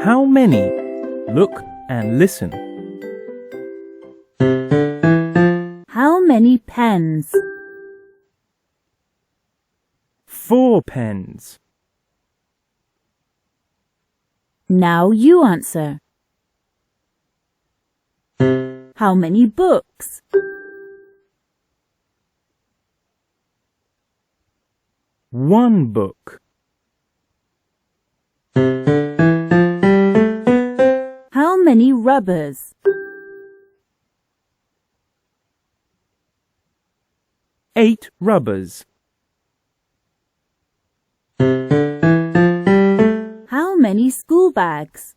How many? Look and listen. How many pens? 4 pens. Now you answer. How many books? 1 book. How many rubbers? 8 rubbers. How many school bags?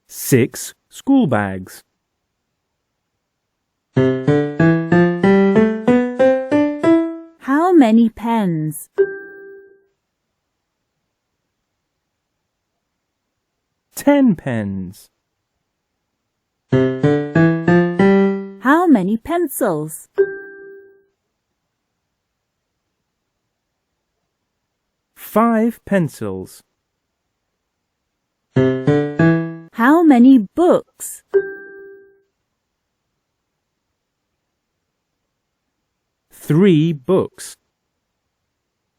6 school bags. How many pens? 10 pens. How many pencils? 5 pencils. How many books? 3 books.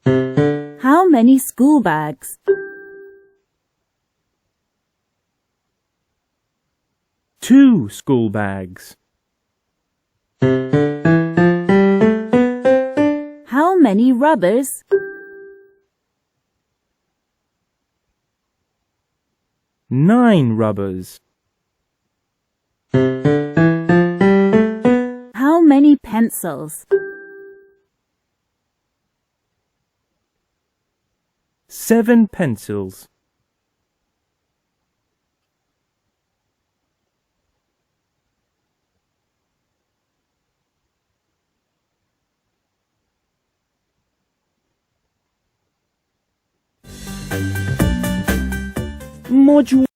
How many school bags? 2 school bags. How many rubbers? 9 rubbers. How many pencils? 7 pencils. Module